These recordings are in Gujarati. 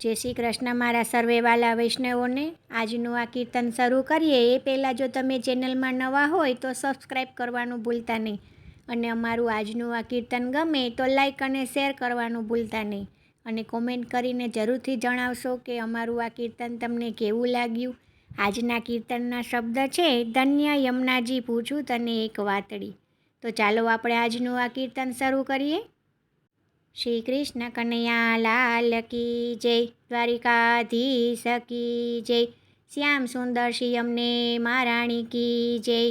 જય શ્રી કૃષ્ણ મારા સર્વે વાલા વૈષ્ણવોને। આજનું આ કીર્તન શરૂ કરીએ એ પહેલાં જો તમે ચેનલમાં નવા હોય તો સબસ્ક્રાઈબ કરવાનું ભૂલતા નહીં, અને અમારું આજનું આ કીર્તન ગમે તો લાઈક અને શેર કરવાનું ભૂલતા નહીં, અને કોમેન્ટ કરીને જરૂરથી જણાવશો કે અમારું આ કીર્તન તમને કેવું લાગ્યું। આજના કીર્તનના શબ્દ છે, ધન્ય યમુનાજી પૂછું તને એક વાતડી। તો ચાલો આપણે આજનું આ કીર્તન શરૂ કરીએ। श्री कृष्ण कन्हैया लाल की जय, द्वारिकाधीश की जय, श्याम सुंदर श्री यमुने महाराणी की जय।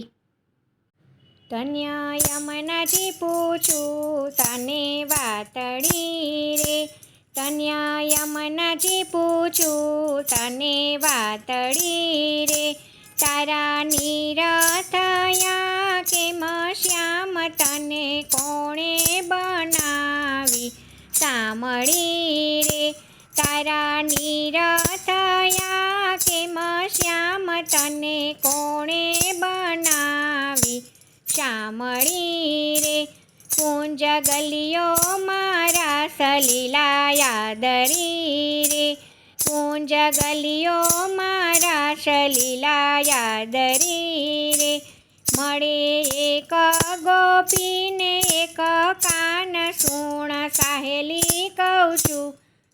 धन्य यमुनाजी पूछूं तने वातड़ी रे, धन्य यमुनाजी पूछूं तने वातड़ी रे, तारा निरथया केम श्याम तने कोणे बनावी सामड़ी रे, तारा निरथया केम श्याम तने कोणे बनावी सामड़ी रे, कुंज गलियो मारा सलीला यादरी रे, कुंज गलियो मारा सलीला यादरी रे, मळे एक गोपीने एक कान सूण साहेली कहूं छूं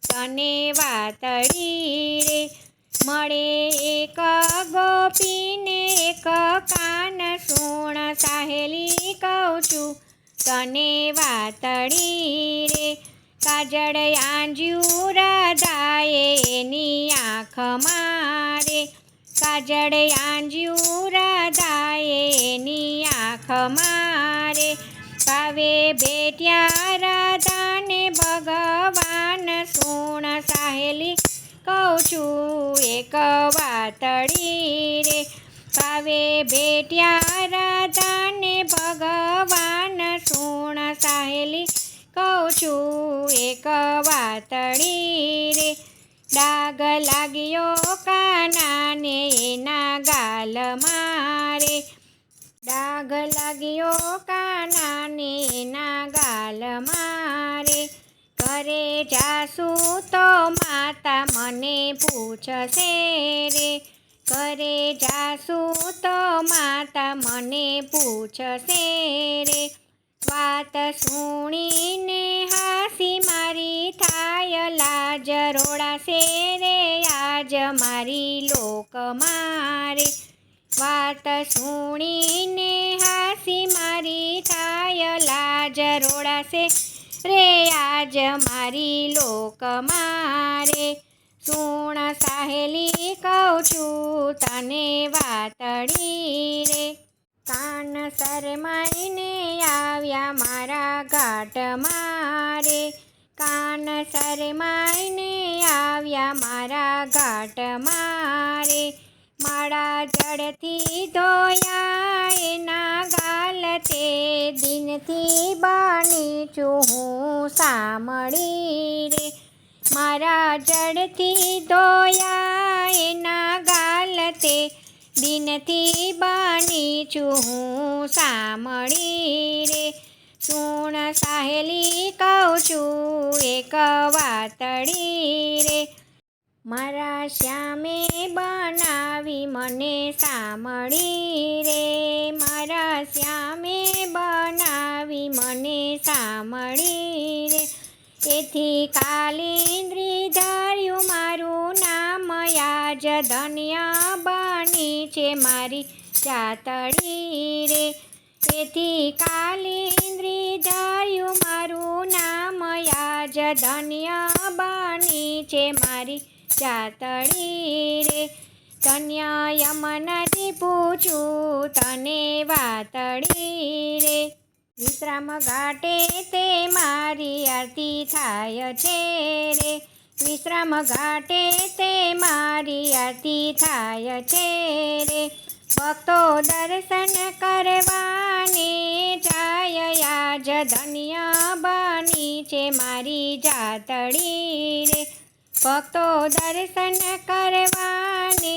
तने वातड़ी रे, मळे एक गोपीने एक कान सूण साहेली कहूं छूं तने वातड़ी रे, काजळ आंज्યું રાધાએ એની આંખમાં રે, કાજળ આંજ્યું રાધાએ એની આંખમાં રે, કાવે બેટ્યા રાધાને ભગવાન સુણ સાહેલી કહું છું એક વાતડી રે, કાવે બેટ્યા રાધાને ભગવાન સુણ સાહેલી કહું છું એક વાતડી રે, ડાગ લાગ્યો કાનાને એના ગાલમાં રે, ડાગ લાગ્યો કાનાને એના ગાલમાં રે, ઘરે જાસું તો માતા મને પૂછશે રે, ઘરે જાસું તો માતા મને પૂછશે રે, વાત સુણીને હાસી મારી થાય લાજ રોડાશે રે આજ મારી લોકમાં રે, વાત સુણીને હાસી મારી થાય લાજ રોડાશે રે આજ મારી લોકમાં રે, સુણ સાહેલી કહું છું તને વાતડી રે, કાન શરમાઈને આવ્યા મારા ઘાટમાં રે, કાન શરમાઈને આવ્યા મારા ઘાટમાં રે, માળા જળથી ધોયા એના ગાલ તે દિનથી બની છું હું સામળી રે, મારા જળથી ધોયા એના ગાલ તે દિનથી બની છું હું સામળી રે, સુણ સાહેલી કહું છું એક વાતડી રે, મારા શ્યામે બનાવી મને સામળી રે, મારા શ્યામે બનાવી મને સામળી રે, એથી કાલિંદ્રી ધાર્યું મારું નામ આજ ધન્ય બની છે મારી જાતડી રે, એથી કાલિંદ્રી ધાર્યું મારું નામ આજ ધન્ય બની છે મારી જાતડી રે, ધન્ય યમુનાજી પૂછું તને વાતડી રે, વિશ્રામ ઘાટે તે મારી આરતી થાય છે રે, વિશ્રામ ઘાટે તે મારી આરતી થાય છે રે, ભક્તો દર્શન કરવાને જાય આજ ધન્ય બની છે મારી જાતડી રે, ભક્તો દર્શન કરવાને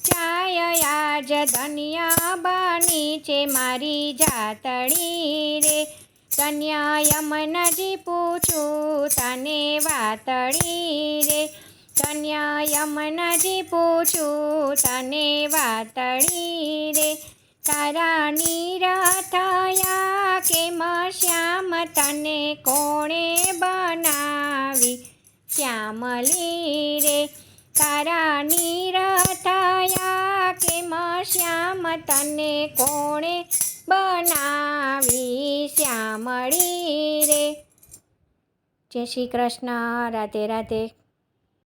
જાય આજ ધન્ય બની છે મારી જાતડી રે, ધન્ય યમુનાજી પૂછું તને વાતડી રે, યમુનાજી પૂછું તને વાતડી રે, તારા નીર થયા કેમ શ્યામ તને કોણે બનાવી શ્યામલી રે, તારા નીર થયા કેમ શ્યામ તને કોણે બનાવી શ્યામળી રે. જય શ્રી કૃષ્ણ. રાધે રાધે.